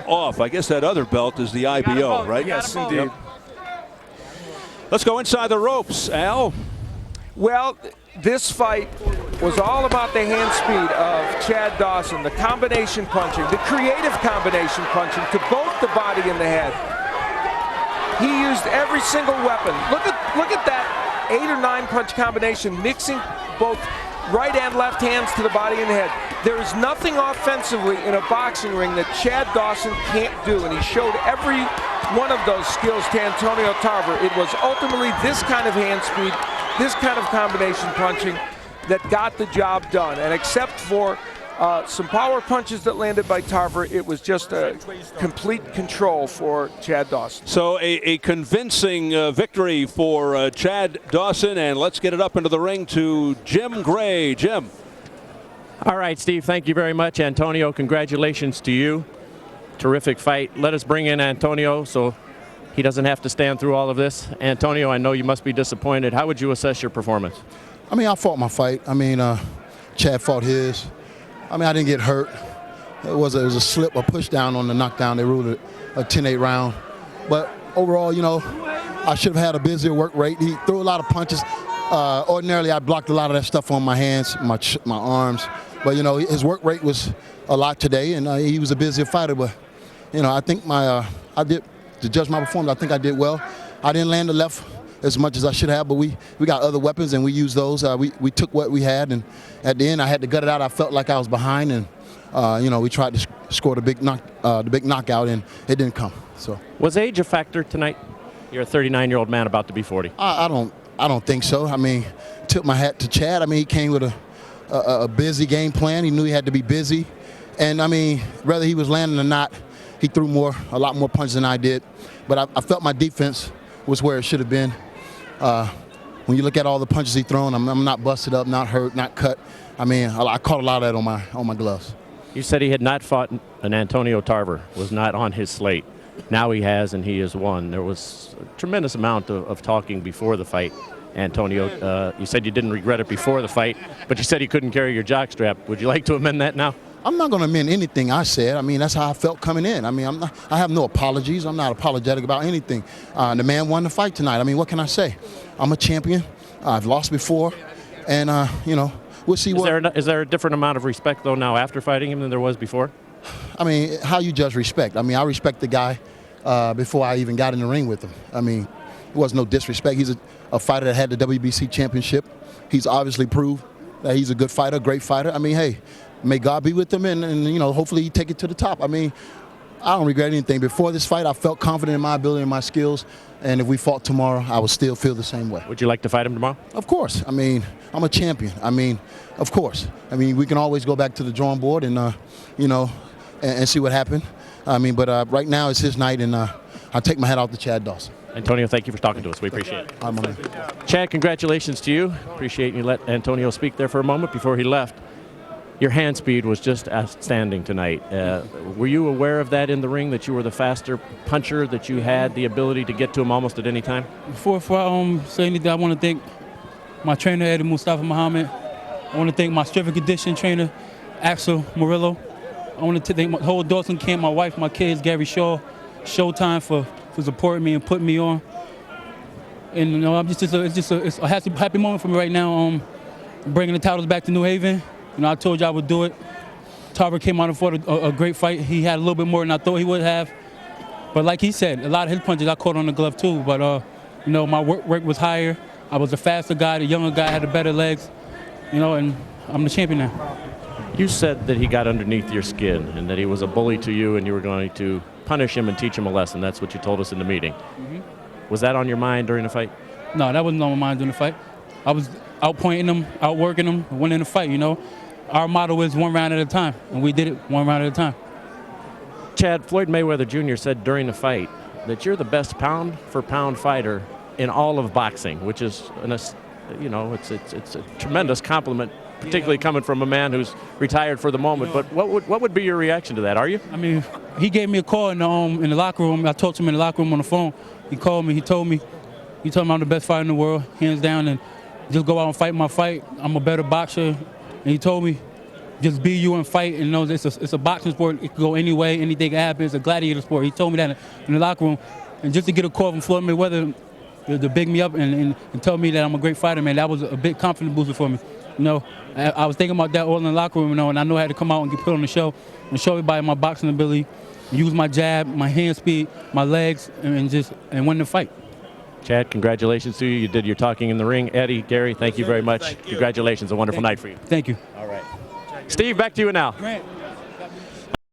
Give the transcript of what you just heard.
off. I guess that other belt is the IBO, right? Yes, indeed. Let's go inside the ropes, Al. Well, this fight was all about the hand speed of Chad Dawson, the combination punching, the creative combination punching to both the body and the head. He used every single weapon. Look at that 8 or 9 punch combination, mixing both right and left hands to the body and the head. There is nothing offensively in a boxing ring that Chad Dawson can't do, and he showed every one of those skills to Antonio Tarver. It was ultimately this kind of hand speed, this kind of combination punching that got the job done. And except for some power punches that landed by Tarver, it was just a complete control for Chad Dawson. So a convincing victory for Chad Dawson, and let's get it up into the ring to Jim Gray. Jim. All right, Steve, thank you very much. Antonio, congratulations to you. Terrific fight. Let us bring in Antonio so he doesn't have to stand through all of this. Antonio, I know you must be disappointed. How would you assess your performance? I mean, I fought my fight. I mean, Chad fought his. I mean, I didn't get hurt. It was a slip, a push down on the knockdown. They ruled it a 10-8 round. But overall, you know, I should have had a busier work rate. He threw a lot of punches. Ordinarily, I blocked a lot of that stuff on my hands, my arms. But, you know, his work rate was a lot today, and he was a busier fighter. But, you know, I think I did, to judge my performance, I think I did well. I didn't land the left as much as I should have, but we got other weapons, and we used those. We took what we had, and at the end, I had to gut it out. I felt like I was behind, and, you know, we tried to score the big knockout, and it didn't come. So was age a factor tonight? You're a 39-year-old man about to be 40. I don't think so. I mean, tip my hat to Chad. I mean, he came with a busy game plan. He knew he had to be busy. And, I mean, whether he was landing or not, he threw a lot more punches than I did. But I felt my defense was where it should have been. When you look at all the punches he thrown, I'm not busted up, not hurt, not cut. I mean, I caught a lot of that on my gloves. You said he had not fought an Antonio Tarver, was not on his slate. Now he has, and he has won. There was a tremendous amount of talking before the fight. Antonio, you said you didn't regret it before the fight, but you said he couldn't carry your jockstrap. Would you like to amend that now? I'm not going to amend anything I said. I mean, that's how I felt coming in. I mean, I have no apologies. I'm not apologetic about anything. The man won the fight tonight. I mean, what can I say? I'm a champion. I've lost before, and you know, we'll see. Is there a different amount of respect though now after fighting him than there was before? I mean, how you judge respect? I mean, I respect the guy before I even got in the ring with him. I mean, it was no disrespect. He's a fighter that had the WBC championship. He's obviously proved that he's a good fighter, great fighter. I mean, hey, may God be with him, and you know, hopefully he take it to the top. I mean, I don't regret anything. Before this fight, I felt confident in my ability and my skills, and if we fought tomorrow, I would still feel the same way. Would you like to fight him tomorrow? Of course. I mean, I'm a champion. I mean, of course. I mean, we can always go back to the drawing board and, you know, and see what happened. I mean, but right now it's his night, and I'll take my hat off to Chad Dawson. Antonio, thank you for talking to us. We appreciate it. I'm on. Chad, congratulations to you. Appreciate you let Antonio speak there for a moment before he left. Your hand speed was just outstanding tonight. Were you aware of that in the ring, that you were the faster puncher, that you had the ability to get to him almost at any time? Before I say anything, I want to thank my trainer, Eddie Mustafa Muhammad. I want to thank my strength and conditioning trainer, Axel Murillo. I want to thank my whole Dawson camp, my wife, my kids, Gary Shaw, Showtime for supporting me and putting me on. And you know, it's a happy moment for me right now. Bringing the titles back to New Haven. You know, I told you I would do it. Tarver came out and fought a great fight. He had a little bit more than I thought he would have. But like he said, a lot of his punches I caught on the glove too. But, you know, my work rate was higher. I was a faster guy. The younger guy had the better legs. You know, and I'm the champion now. You said that he got underneath your skin and that he was a bully to you and you were going to punish him and teach him a lesson. That's what you told us in the meeting. Mm-hmm. Was that on your mind during the fight? No, that wasn't on my mind during the fight. I was outpointing him, outworking him, winning the fight, you know. Our motto is one round at a time, and we did it one round at a time. Chad, Floyd Mayweather Jr. said during the fight that you're the best pound-for-pound fighter in all of boxing, which is, you know, it's a tremendous compliment, particularly coming from a man who's retired for the moment. But what would be your reaction to that? Are you? I mean, he gave me a call in the locker room. I talked to him in the locker room on the phone. He called me. He told me I'm the best fighter in the world, hands down, and just go out and fight my fight. I'm a better boxer. And he told me, just be you and fight. And know it's a boxing sport. It can go any way, anything can happen. It's a gladiator sport. He told me that in the locker room. And just to get a call from Floyd Mayweather to big me up and tell me that I'm a great fighter, man, that was a big confidence booster for me. You know, I was thinking about that all in the locker room, you know, and I know I had to come out and get put on the show and show everybody my boxing ability, use my jab, my hand speed, my legs, and win the fight. Chad, congratulations to you. You did your talking in the ring. Eddie, Gary, thank you very much. Congratulations. A wonderful night for you. Thank you. All right. Steve, back to you now. Grant.